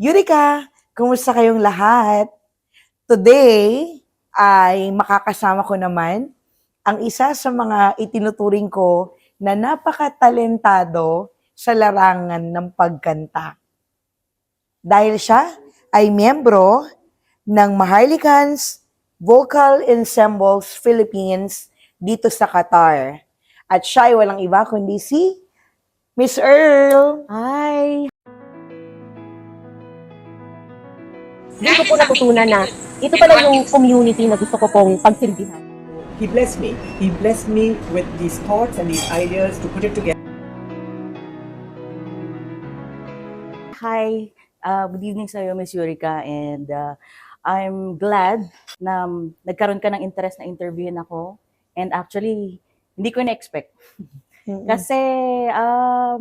Eureka! Kumusta kayong lahat? Today ay makakasama ko naman ang isa sa mga itinuturing ko na napakatalentado sa larangan ng pagkanta. Dahil siya ay miyembro ng Maharlikans Vocal Ensembles Philippines dito sa Qatar. At siya ay walang iba kundi si Miss Earl. Hi! Doon ko po natutunan na ito pala yung community na gusto ko pong pagsilbihan. He blessed me. He blessed me with these thoughts and these ideas to put it together. Hi, good evening sa iyo, Miss Eureka, and I'm glad na nagkaroon ka ng interest na interviewin ako. And actually, hindi ko na-expect. Kasi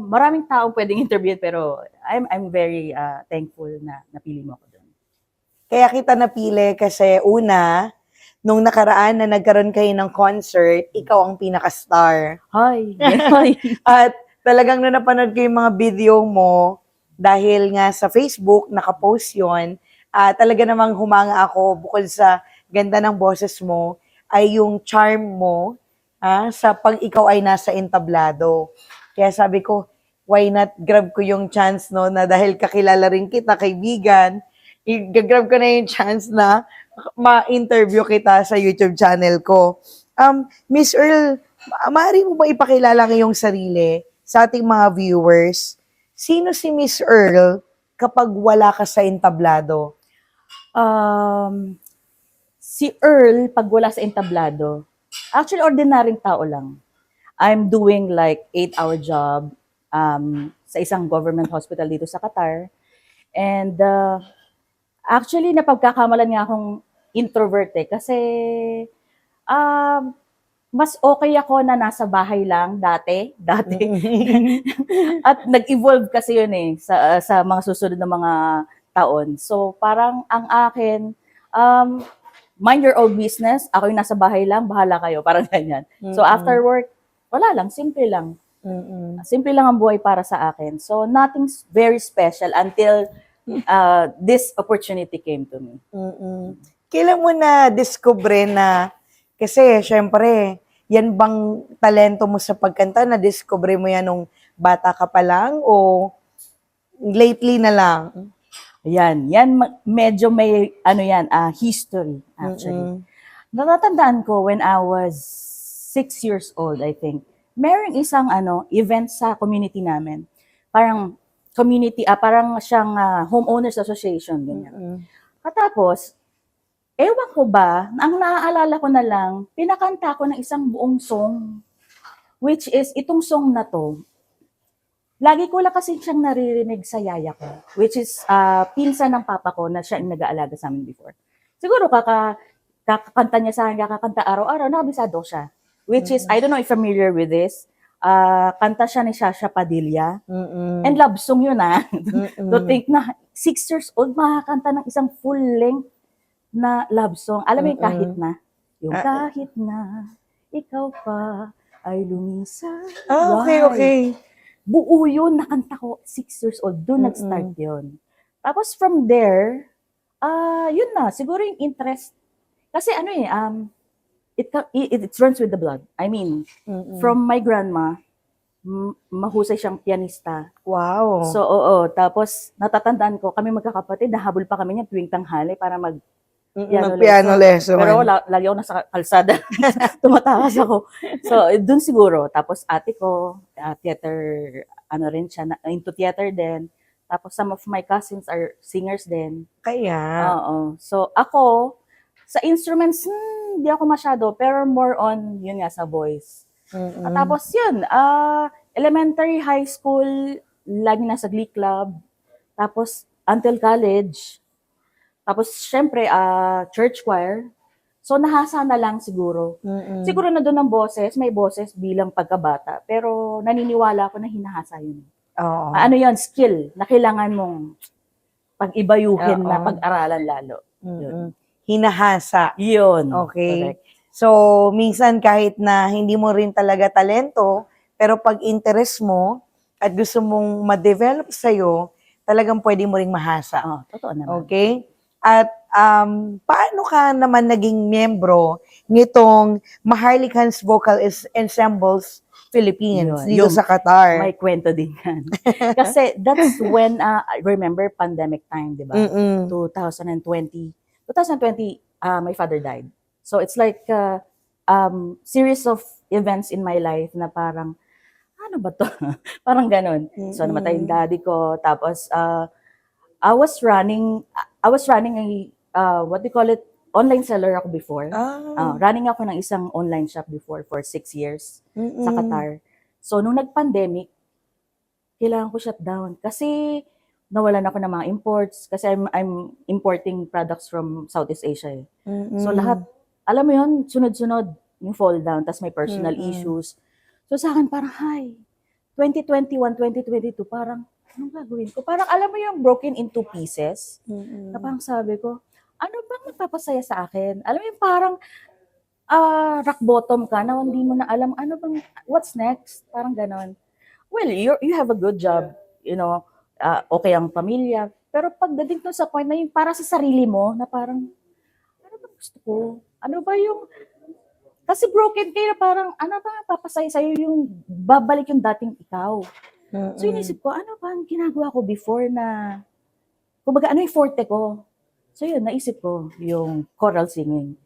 maraming tao pwedeng interviewin, pero I'm very thankful na napili mo ako doon. Kaya kita napili kasi una, nung nakaraan na nagkaroon kayo ng concert, ikaw ang pinaka-star. Hi! Hi! At talagang na napanood ko yung mga video mo, dahil nga sa Facebook, nakapost yun, talaga namang humanga ako bukod sa ganda ng boses mo, ay yung charm mo sa pag ikaw ay nasa entablado. Kaya sabi ko, why not grab ko yung chance, no, na dahil kakilala rin kita, kaibigan, i-grab ko na yung chance na ma-interview kita sa YouTube channel ko. Miss Earl, maaari mo ba ipakilala ngayong sarili sa ating mga viewers? Sino si Miss Earl kapag wala ka sa entablado? Si Earl, pag wala sa entablado, actually, ordinaryong tao lang. I'm doing like 8-hour job sa isang government hospital dito sa Qatar. And actually, napagkakamalan nga akong introvert kasi mas okay ako na nasa bahay lang dati. At nag-evolve kasi yun sa mga susunod na mga taon. So parang ang akin, mind your own business. Ako yung nasa bahay lang, bahala kayo. Parang ganyan. So after work, wala lang, simple lang. Simple lang ang buhay para sa akin. So nothing's very special until this opportunity came to me. Kailan mo na-discover na, kasi syempre, yan bang talento mo sa pagkanta, na-discover mo yan nung bata ka pa lang o lately na lang? Yan medyo may history actually. Natatandaan ko when I was 6 years old, I think. Merong isang event sa community namin. Parang community, parang siyang homeowners association ganyan. Katapos, ewan ko ba, ang naaalala ko na lang, pinakanta ko ng isang buong song, which is itong song na to. Lagi ko lang kasi siyang naririnig sa yaya ko, which is pinsan ng papa ko na siya yung nag-aalaga sa amin before. Siguro kakakanta niya sa akin, kakakanta araw-araw, nakabisado siya. Which is, I don't know if familiar with this, kanta siya ni Shasha Padilla. And love song yun To think na 6 years old, makakanta ng isang full-length na love song. Alam mo yung kahit na? Yung kahit na, ikaw pa ay lumisan. Okay. Buo yun, nakanta ko, 6 years old, doon nag-start yun. Tapos from there, yun na, siguro yung interest, kasi it runs with the blood. I mean, from my grandma, mahusay siyang pianista. Wow. So, tapos natatandaan ko, kami magkakapatid, nahabol pa kami niya tuwing tanghali para mag-piano lesson. Pero lagi ako nasa kalsada. Tumatakas ako. So, dun siguro. Tapos ate ko, theater, rin siya, into theater din. Tapos some of my cousins are singers din. Kaya? Oo. So, ako, sa instruments, hindi ako masyado, pero more on, yun nga, sa voice. At tapos yun, elementary, high school, lagi nasa Glee Club. Tapos, until college. Tapos, syempre, church choir. So, nahasa na lang siguro. Siguro na doon ang boses, may boses bilang pagkabata. Pero, naniniwala ako na hinahasa yun. Oo. Yun, skill na kailangan mong pag-ibayuhin na pag-aralan lalo. Yun. Hinahasa. Yun. Okay. Correct. So, minsan kahit na hindi mo rin talaga talento, pero pag interest mo at gusto mong ma-develop sa'yo, talagang pwede mo ring mahasa. Oh, totoo naman. Okay? At paano ka naman naging miyembro nitong Maharlikan's Vocal Ensembles Philippines Yun, dito yung sa Qatar? May kwento din yan. Kasi that's when, I remember pandemic time, di ba? Mm-mm. 2020, my father died. So it's like series of events in my life na parang, ano ba to? Parang ganun. So namatay yung daddy ko. Tapos, I was running a, what do you call it, online seller ako before. Running ako ng isang online shop before for 6 years sa Qatar. So, nung nag-pandemic, kailangan ko shutdown. Kasi, nawalan ako ng mga imports. Kasi I'm importing products from Southeast Asia. So, lahat, alam mo yun, sunod-sunod yung fall down. Tapos may personal issues. So, sa akin, parang, 2021, 2022, parang, anong gagawin ko? Parang, alam mo yung broken into pieces. Na parang sabi ko, ano bang magpapasaya sa akin? Alam mo yung parang, rock bottom ka na hindi mo na alam ano bang what's next, parang ganon. Well, you have a good job, okay ang pamilya, pero pagdating to sa point na yung para sa sarili mo na parang ano ba gusto ko, ano ba yung kasi broken kayo na parang ano ba papasaya sa'yo yung babalik yung dating ikaw. So inisip ko ano ba ang ginagawa ko before na kumbaga ano yung forte ko. So yun, naisip ko yung choral singing.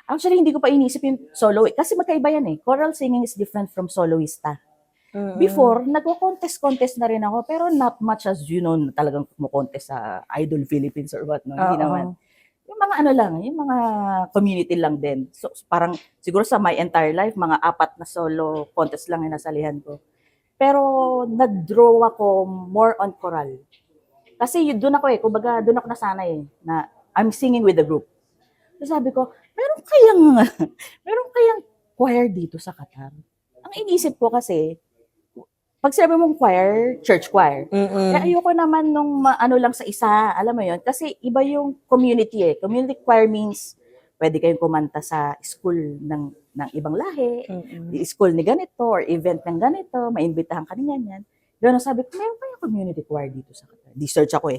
Actually, hindi ko pa inisip yung solo. Kasi magkaiba yan eh. Choral singing is different from soloista. Before, nagko-contest na rin ako. Pero not much as, talagang kumukontest sa Idol Philippines or what. No? Hindi naman. Yung mga ano lang, yung mga community lang din. So, parang siguro sa my entire life, mga 4 na solo contest lang yung nasalihan ko. Pero nag-draw ako more on choral. Kasi doon ako kumbaga doon ako nasanay na I'm singing with the group. So sabi ko, meron kayang choir dito sa Qatar. Ang inisip ko kasi, pag sinabi mong choir, church choir, kaya ayoko naman nung ano lang sa isa, alam mo yon kasi iba yung community Community choir means, pwede kayong kumanta sa school ng ibang lahi, school ni ganito, or event ng ganito, maimbitahan ka niyan yan. Gano'n sabi ko, meron kayang community choir dito sa Qatar. Di-search ako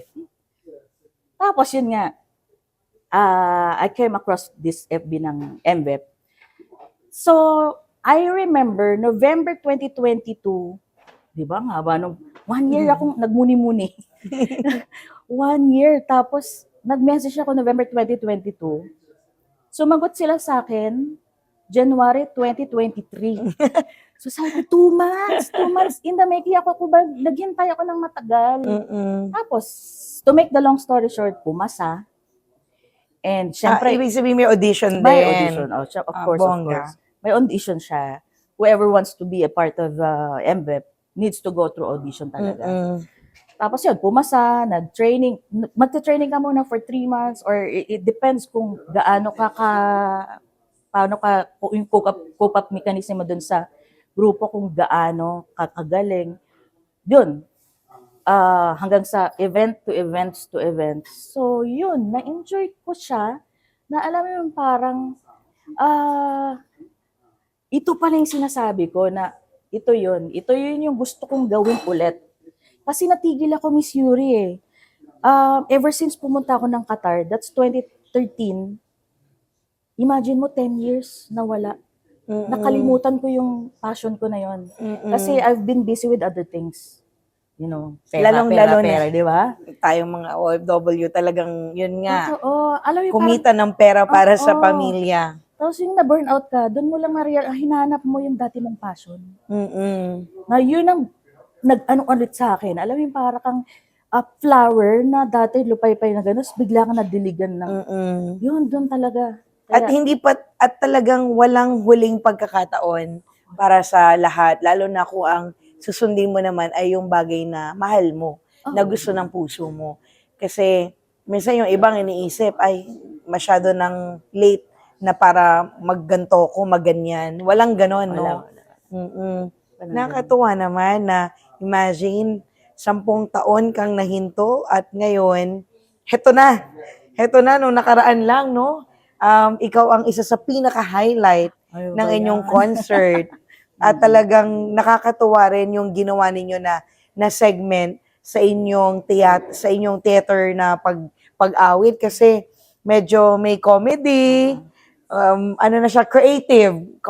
Tapos yun nga, I came across this FB ng MVEP. So, I remember, November 2022, di ba nga ba, 1 year akong nagmuni-muni. 1 year, tapos nag-message ako November 2022. Sumagot sila sa akin, January 2023. So sabi ko, 2 months in the making ako naghintay ako ng matagal. Tapos, to make the long story short, pumasa. And syempre, ibig sabihin may audition din. may audition. Of course. May audition siya. Whoever wants to be a part of MVEP needs to go through audition talaga. Tapos yun, pumasa, nag-training. Magta-training ka muna for 3 months or it depends kung gaano paano ka, yung cope up mechanism mo dun sa grupo, kung gaano kakagaling. Yun, hanggang sa event to events. So, yun, na-enjoy ko siya, na alam mo yung parang, ito pala yung sinasabi ko na ito yun yung gusto kong gawin ulit. Kasi natigil ako, Miss Yuri ever since pumunta ako ng Qatar, that's 2013, imagine mo 10 years na wala. Nakalimutan ko yung passion ko na yon. Kasi I've been busy with other things. Pera, di ba? Tayong mga OFW talagang, yun nga, Oo. Alam mo, kumita ng pera para sa pamilya. Tapos yung na-burnout ka, doon mo lang hinahanap mo yung dati mong passion. Na yun ang nag-ano ulit sa akin. Alam mo yung para kang flower na dati lupay-pay na gano'n, bigla kang nadiligan ng, yun, doon talaga. At talagang walang huling pagkakataon para sa lahat, lalo na kung ang susundin mo naman ay yung bagay na mahal mo, na gusto ng puso mo. Kasi minsan yung ibang iniisip ay masyado ng late na para magganto ko, maganyan. Walang ganon, no? Nakakatuwa naman na imagine 10 taon kang nahinto at ngayon, heto na, nung nakaraan lang, no? Ikaw ang isa sa pinaka-highlight ng inyong concert. At talagang nakakatuwa rin yung ginawa ninyo na segment sa inyong theater na pag-awit kasi medyo may comedy, ano na siya, creative,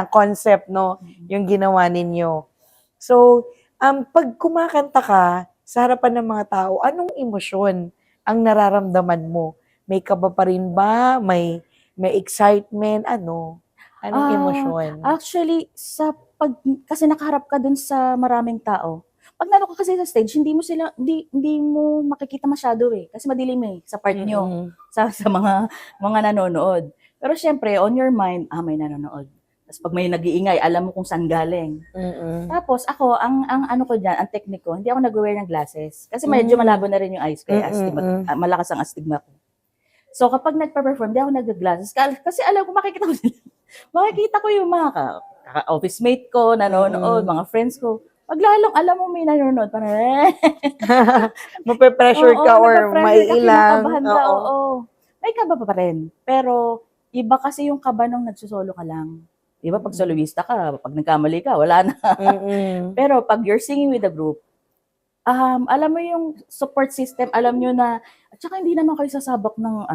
concept, no, yung ginawa ninyo. So, pag kumakanta ka sa harapan ng mga tao, anong emosyon ang nararamdaman mo? May kaba pa rin ba? May excitement? Anong emosyon? Actually, kasi nakaharap ka dun sa maraming tao. Pag nalo ka kasi sa stage, hindi mo makikita masyado eh. Kasi madilim eh, sa part nyo, Mm-mm. sa mga nanonood. Pero syempre, on your mind, may nanonood. Tapos pag may nag-iingay, alam mo kung saan galing. Mm-mm. Tapos ako, ang ano ko dyan, ang technique ko, hindi ako nag-wear ng glasses. Kasi medyo malabo na rin yung eyes ko, malakas ang astigma ko. So kapag nagpa-perform, hindi ako nag-glasses. Kasi alam ko, makikita ko sila. Makikita ko yung mga office mate ko, nanonood, mga friends ko. Pag lalong alam mo may nanonood, parang Mape-pressure ka or maiilang. kinakabahan ka, oo. May kaba pa rin. Pero iba kasi yung kaba nung nagsusolo ka lang. Diba pag soloista ka, pag nagkamali ka, wala na. Mm-mm. Pero pag you're singing with a group, alam mo yung support system, alam nyo na, at saka hindi naman kayo sasabak ng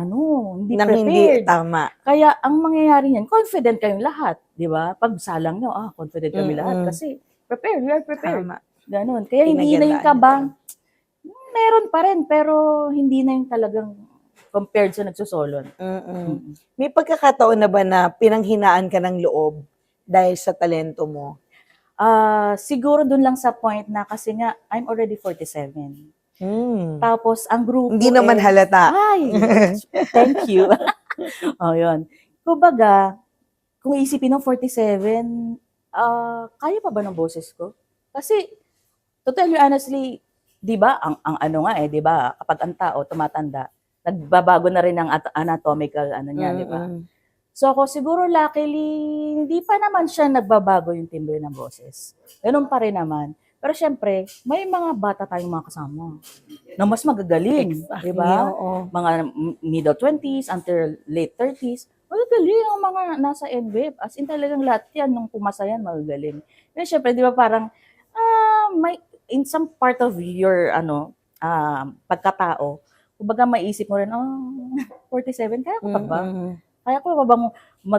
hindi Nang prepared. hindi tama. Kaya ang mangyayari niyan, confident kayong lahat, di ba? Pag salang nyo, confident kami lahat kasi prepared, we are prepared. Tama. Ganon. Kaya hindi na yung kabang, meron pa rin, pero hindi na yung talagang compared sa nagsusolon. May pagkakataon na ba na pinanghinaan ka ng loob dahil sa talento mo? Siguro dun lang sa point na kasi nga, I'm already 47. Tapos, ang grupo Hindi naman halata. Ay, thank you. Yun. Kumbaga, kung isipin ng 47, kaya pa ba ng boses ko? Kasi, to tell you honestly, di ba, ang ano nga di ba, kapag ang tao tumatanda, nagbabago na rin ang anatomical niya, di ba? So ako siguro luckily, hindi pa naman siya nagbabago yung timbre ng boses. Ganun pa rin naman. Pero syempre, may mga bata tayong mga kasama na mas magagaling, di ba? Mga middle 20s until late 30s, magagaling ang mga nasa NBEP. As in talagang lahat yan, nung pumasa yan, magagaling. Pero syempre, di ba parang, may, in some part of your, pagkatao, kumbaga maisip mo rin, 47, kaya ko pa ba? Kaya ko pa bang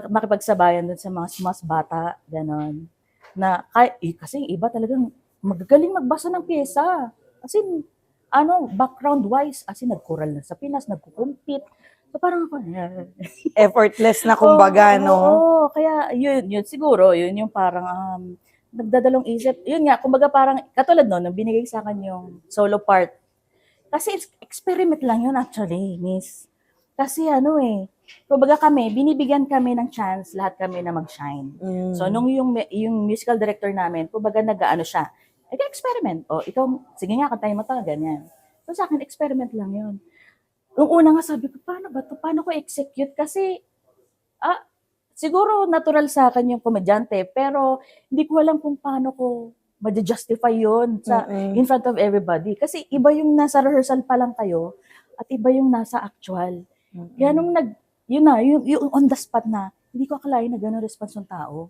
makipagsabayan dun sa mga mas bata, gano'n. Na, kasi yung iba talagang magagaling magbasa ng pyesa. As in, background-wise, as in, nag-choral na sa Pinas, nagkukumpit. So parang ako, effortless na kumbaga, no? Oo, kaya yun siguro, yun yung parang nagdadalong isip. Yun nga, kumbaga parang, katulad no, nung binigay sa akin yung solo part. Kasi experiment lang yun actually, miss. Kasi kumbaga binibigyan kami ng chance, lahat kami na mag-shine. So, nung yung musical director namin, kumbaga siya, experiment. Ikaw, sige nga, kantahin mo to, ganyan. So, sa akin, experiment lang yun. Nung una nga sabi ko, paano ba to? Paano ko execute? Kasi, siguro natural sa akin yung komedyante, pero hindi ko alam kung paano ko ma-justify yun in front of everybody. Kasi iba yung nasa rehearsal pa lang kayo at iba yung nasa actual. Kaya nung yung on the spot na, hindi ko akalain na gano'n response ng tao.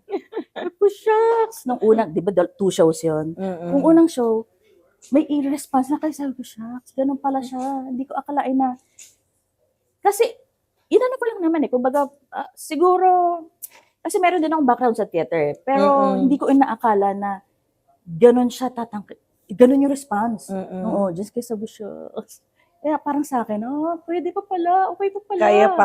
Shucks! Nung unang, di ba 2 shows yun? Nung unang show, may response na kayo, sabi ko, shucks, gano'n pala siya. Hindi ko akalain na, kasi, inano ko lang naman kumbaga, siguro, kasi meron din akong background sa theater, pero hindi ko inaakala na ganon siya ganon yung response. Oo, just kaya sabi siya. Kaya parang sa akin, pwede pa pala, okay pa pala.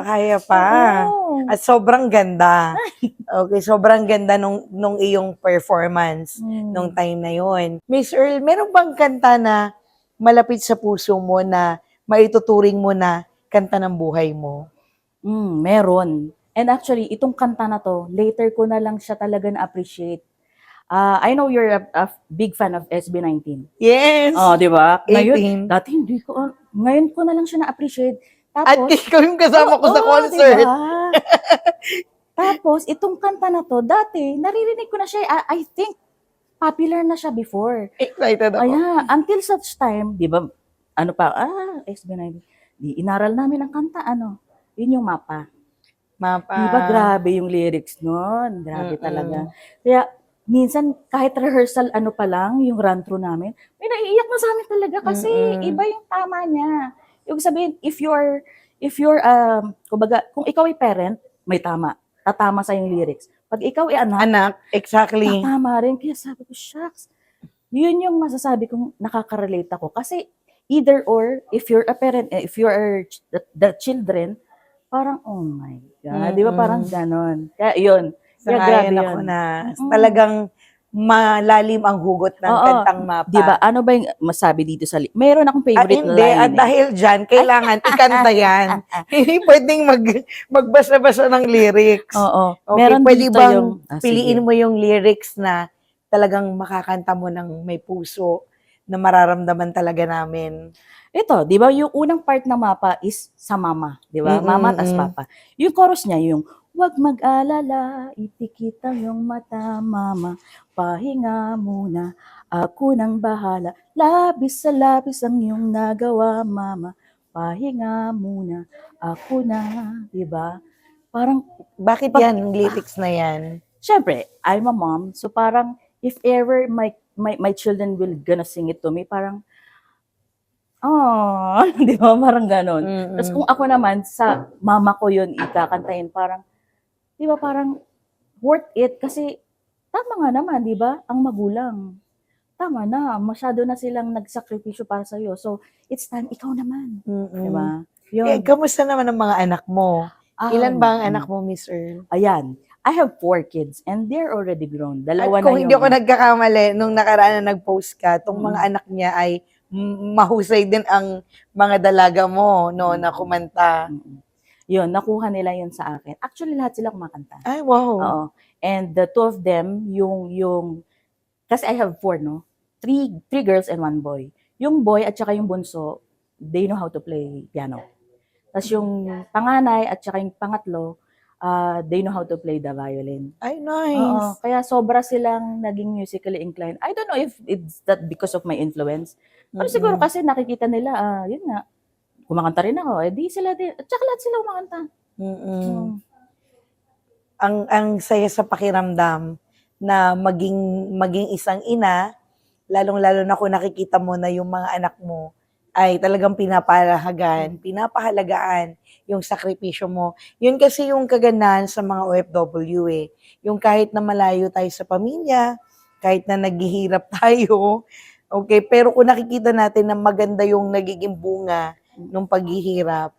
Kaya pa. Oo. At sobrang ganda. Okay, sobrang ganda nung iyong performance nung time na yon. Miss Earl, meron bang kanta na malapit sa puso mo na maituturing mo na kanta ng buhay mo? Meron. And actually, itong kanta na to, later ko na lang siya talaga na-appreciate. I know you're a big fan of SB19. Yes! Di ba? Ngayon, 18. dati hindi ko, ngayon ko na lang siya na-appreciate. Tapos, At ikaw yung kasama ko sa concert. Diba? Tapos, itong kanta na to, dati, naririnig ko na siya, I think, popular na siya before. Excited ako. Until such time, di ba, SB19, inaral namin ang kanta, yun yung Mapa. Mapa. Di ba, grabe yung lyrics nun. Grabe talaga. Kaya, minsan kahit rehearsal ano pa lang, yung run-through namin, may naiiyak na sa amin talaga kasi iba yung tama niya. Yung sabihin, kumbaga, kung ikaw ay parent, may tama. Tatama sa yung lyrics. Pag ikaw ay anak, Anak, exactly. tatama rin. Kaya sabi ko, shucks. Yun yung masasabi kong nakaka-relate ako. Kasi either or, if you're a parent, if you are the children, parang, oh my God. Di ba parang ganon. Kaya yun. Kaya grabe Sangayon ako yun. na talagang malalim ang hugot ng Oo. kantang Mapa. Di ba? Ano ba yung masabi dito sa Meron akong favorite Hindi, line. at dahil dyan, kailangan ikanta yan. Hindi pwedeng magbasa-basa ng lyrics. Oo. Okay, Meron pwede dito bang yung... piliin sige. mo yung lyrics na talagang makakanta mo ng may puso na mararamdaman talaga namin? Ito, di ba, yung unang part ng Mapa is sa mama. Di ba? Mama tas papa. Yung chorus niya, yung, "Wag mag-alala, ipikit ang iyong mata, mama. Pahinga muna, ako nang bahala. Labis sa labis ang iyong nagawa, mama. Pahinga muna, ako na." Di ba? Parang, Bakit yan, yung lyrics na yan? syempre, I'm a mom, so parang, if ever my children will gonna sing it to me, parang, oh, di ba? Parang ganon. Tapos kung ako naman, sa mama ko yun ikakantahin, parang, di ba parang worth it kasi tama nga naman, di ba? Ang magulang. Tama na, masyado na silang nagsakripisyo para sa'yo. So, it's time, ikaw naman. Di ba? Eh, Yun. kamusta naman ang mga anak mo? Ilan ba ang anak mo, Miss Earl? Ayan. I have 4 kids and they're already grown. At Dalawa na kung yung... hindi ako nagkakamali, nung nakaraan na nag-post ka, tong mga anak niya ay mahusay din ang mga dalaga mo, no, na kumanta. Yun, nakuha nila yun sa akin. Actually, lahat sila kumakanta. Ay, wow. Oo. And the 2 of them, kasi I have 4, no? 3 girls and 1 boy. Yung boy at saka yung bunso, they know how to play piano. Tapos yung panganay at saka yung pangatlo, they know how to play the violin. Ay, Oo, nice. kaya sobra silang naging musically inclined. I don't know if it's that because of my influence. Pero siguro kasi nakikita nila, yun nga, kumakanta rin ako. Eh di sila din, at saka lahat sila kumakanta. Ang saya sa pakiramdam na maging isang ina, lalong-lalo na kung nakikita mo na yung mga anak mo ay talagang pinapahalagaan yung sakripisyo mo. Yun kasi yung kagandahan sa mga OFW eh. Yung kahit na malayo tayo sa pamilya, kahit na naghihirap tayo, okay, pero kung nakikita natin na maganda yung nagiging bunga ng paghihirap.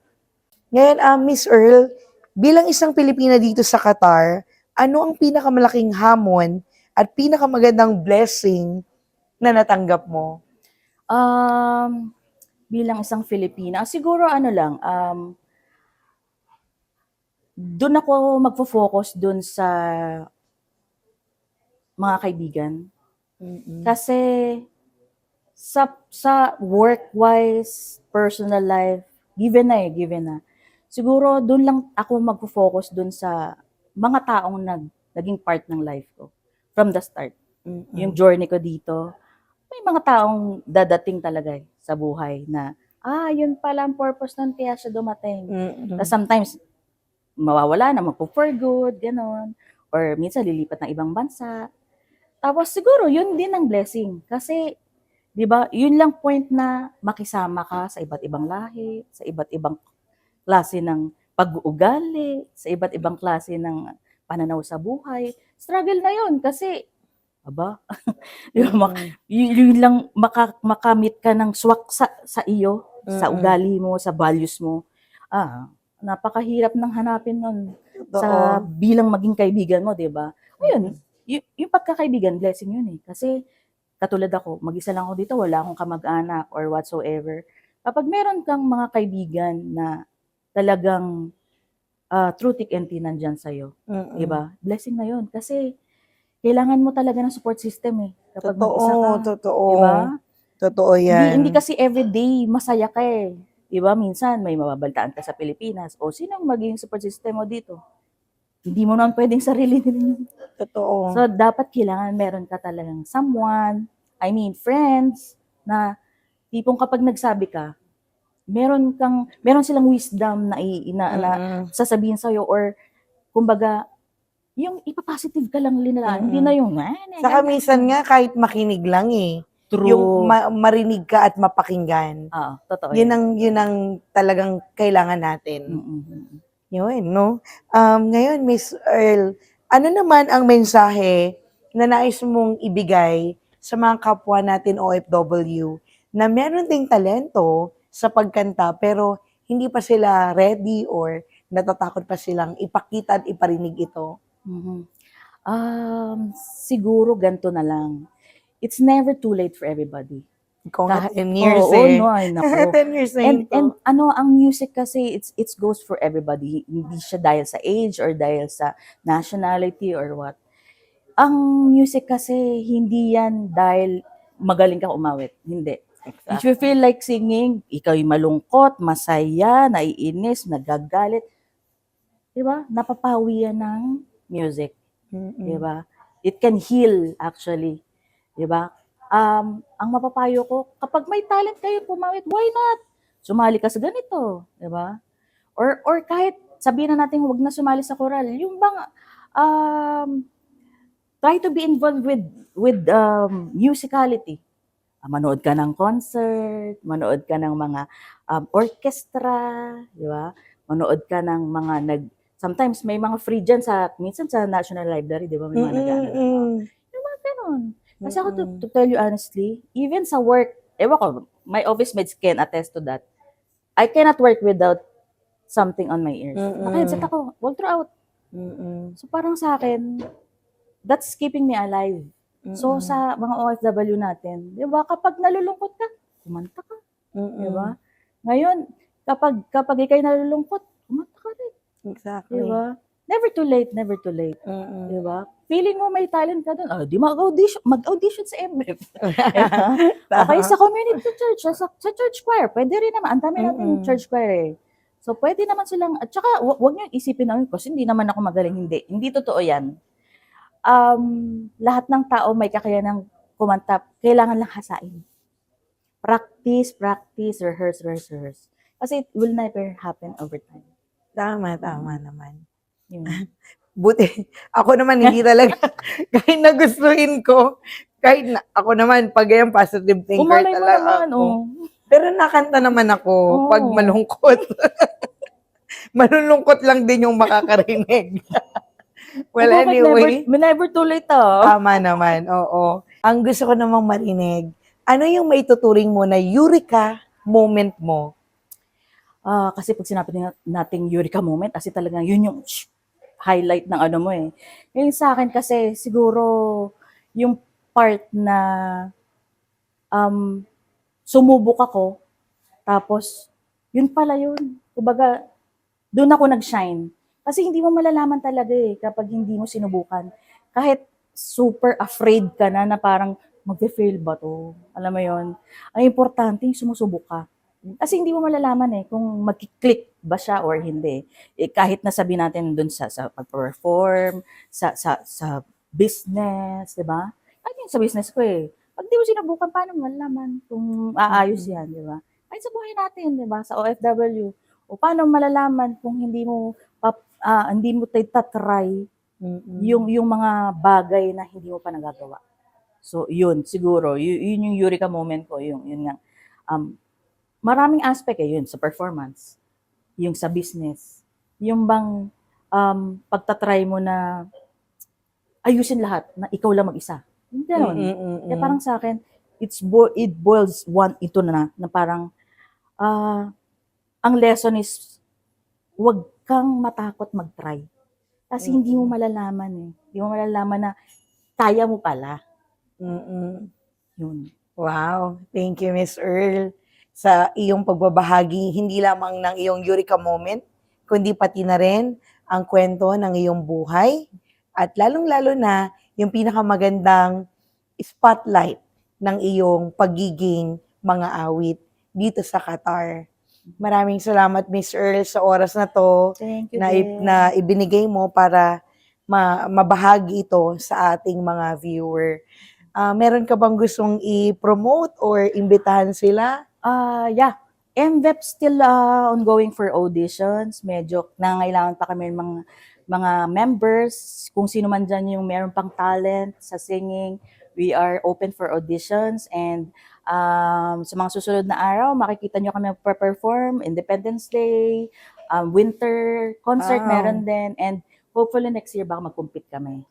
Ngayon, Miss Earl, bilang isang Pilipina dito sa Qatar, ano ang pinakamalaking hamon at pinakamagandang blessing na natanggap mo? Bilang isang Filipina, siguro ano lang, doon ako magfo-focus doon sa mga kaibigan. Kasi sa work-wise, personal life, given na. Siguro doon lang ako magfo-focus doon sa mga taong naging part ng life ko from the start. Yung journey ko dito, may mga taong dadating talaga sa buhay na, yun pala ang purpose nun, kaya siya dumating. Tapos sometimes, mawawala na, magpo-for good, gano'n. Or minsan, lilipat ng ibang bansa. Tapos siguro, yun din ang blessing. Kasi, di ba, yun lang point na makisama ka sa iba't ibang lahi, sa iba't ibang klase ng pag-uugali, sa iba't ibang klase ng pananaw sa buhay. Struggle na yun kasi, yun lang makamit ka ng swak sa iyo, sa ugali mo, sa values mo. Napakahirap nang hanapin nun sa bilang maging kaibigan mo, di ba? Ayun, yung pagkakaibigan, blessing yun eh. Kasi katulad ako, mag-isa lang ako dito, wala akong kamag-anak or whatsoever. Kapag meron kang mga kaibigan na talagang through thick and thin nandyan sa'yo, di ba? Blessing na yun. Kasi kailangan mo talaga ng support system eh. Kapag mag-isa ka. Totoo. Di ba? Totoo yan. Hindi kasi everyday masaya ka eh. Di ba? Minsan may mababalitaan ka sa Pilipinas. O sino ang magiging support system mo dito? Hindi mo naman pwedeng sarili din yun. Totoo. So, dapat kailangan meron ka talagang someone, friends, na tipong kapag nagsabi ka, meron silang wisdom na sasabihin sa'yo or kumbaga, yung ipapositive ka lang nila, hindi na yung, Saka minsan nga kahit makinig lang eh. true. Yung marinig ka at mapakinggan. Oo, totoo Yun ang talagang kailangan natin. Mm-mm. Yun, no? Ngayon, Miss Earl, ano naman ang mensahe na nais mong ibigay sa mga kapwa natin OFW na meron ding talento sa pagkanta pero hindi pa sila ready or natatakot pa silang ipakita at iparinig ito? Mhm. Siguro ganito na lang. It's never too late for everybody. Ikaw nga Kahit- 10 years Oo, eh. no, ay, nako. 10 years na And yun and to. ano, ang music kasi it's goes for everybody. Hindi siya dahil sa age or dahil sa nationality or what. Ang music kasi hindi yan dahil magaling kang umawit. Hindi. If you feel like singing, ikaw yung malungkot, masaya, naiinis, nagagalit, 'di ba? Napapawi yan ng music. Mm-mm. 'Di ba? It can heal actually, 'di ba? Ang mapapayo ko, kapag may talent kayo pumawit, why not? Sumali ka sa ganito, 'di ba? Or kahit sabihin na natin huwag na sumali sa choral, yung bang try to be involved with musicality. Manood ka ng concert, manood ka ng mga orchestra, 'di ba? Manood ka ng mga sometimes may mga free dyan minsan sa National Library, 'di ba? May mga nag-ano. Ganun. Kasi ako, to tell you honestly, even sa work, ewan ko, my office mates can attest to that. I cannot work without something on my ears. Naka-headset ako, wag throughout. So parang sa akin, that's keeping me alive. So sa mga OFW natin, 'di ba, kapag nalulungkot ka, kumanta ka, 'di ba? Ngayon, kapag ikay nalulungkot, kumanta ka rin, Exactly. 'di ba? Never too late, never too late. 'Di ba? Feeling mo may talent ka doon, di mag-audition sa MF. Okay, sa community church, sa church choir, pwede rin naman. Ang dami natin church choir eh. So, pwede naman silang, at saka, wag niyo isipin na, kasi hindi naman ako magaling, hindi. Hindi totoo yan. Lahat ng tao may kakayanang kumanta, kailangan lang hasain. Practice, rehearse. Kasi it will never happen over time. Tama naman. Yun. Buti, ako naman hindi talaga, kahit nagustuhin ko, ako naman, pag yung positive thinker Umalay mo talaga naman, ako. oh. Pero nakanta naman ako pag malungkot. Malulungkot lang din yung makakarinig. Well, Bakit anyway. Never too late, Tama naman, oo. Ang gusto ko namang marinig, ano yung maituturing mo na eureka moment mo? Kasi pag sinabi nating eureka moment, kasi talagang yun yung highlight ng ano mo eh. Yung sa akin kasi siguro yung part na sumubok ako, tapos yun pala yun. Kumbaga, doon ako nag-shine. Kasi hindi mo malalaman talaga eh kapag hindi mo sinubukan. Kahit super afraid ka na parang mag-fail ba to? Alam mo yon. Ang importante yung sumusubok ka. Kasi hindi mo malalaman eh kung mag-click ba siya or hindi. Kahit nasabi natin dun sa pag-perform, sa business, di ba? Kahit yung sa business ko eh. Pag di mo sinubukan, paano mo malalaman kung aayos yan, di ba? Kahit sa buhay natin, di ba? Sa OFW. O paano malalaman kung hindi mo tatry yung mga bagay na hindi mo pa nagagawa. So, yun, siguro, yun yung eureka moment ko, yun nga. Maraming aspect yun, sa performance, yung sa business, yung bang pagtatry mo na ayusin lahat, na ikaw lang mag-isa. Yung gano'n. Kaya parang sa akin, it boils ito na parang, ang lesson is, huwag kang matakot mag-try. Kasi hindi mo malalaman eh. Hindi mo malalaman na kaya mo pala. Yun. Wow, thank you, Miss Earl, sa iyong pagbabahagi, hindi lamang ng iyong eureka moment, kundi pati na rin ang kwento ng iyong buhay, at lalong-lalo na yung pinakamagandang spotlight ng iyong pagiging mga awit dito sa Qatar. Maraming salamat, Miss Earl, sa oras na to Thank you, na ibinigay mo para mabahagi ito sa ating mga viewer. Meron ka bang gustong i-promote or imbitahan sila? Yeah. MVEP still ongoing for auditions. Medyo nangailangan pa kami ng mga mga members, kung sino man dyan yung meron pang talent sa singing, we are open for auditions, and sa mga susunod na araw, makikita nyo kami perform Independence Day, winter concert Wow. meron din, and hopefully next year baka mag-compete kami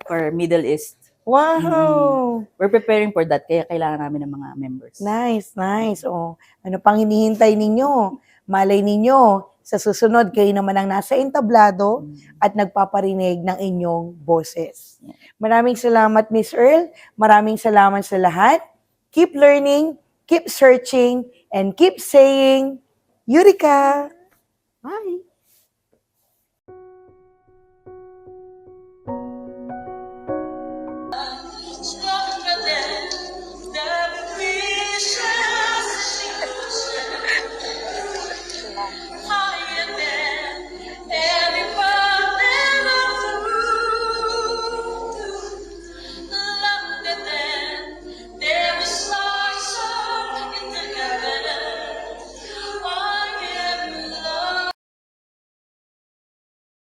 for Middle East. Wow! We're preparing for that, kaya kailangan namin ng mga members. Nice, nice. Oh, ano pang hinihintay ninyo? Malay ninyo, sa susunod kayo naman ang nasa entablado at nagpaparinig ng inyong boses. Maraming salamat, Miss Earl. Maraming salamat sa lahat. Keep learning, keep searching, and keep saying, Eureka! Bye! Stronger than the visions.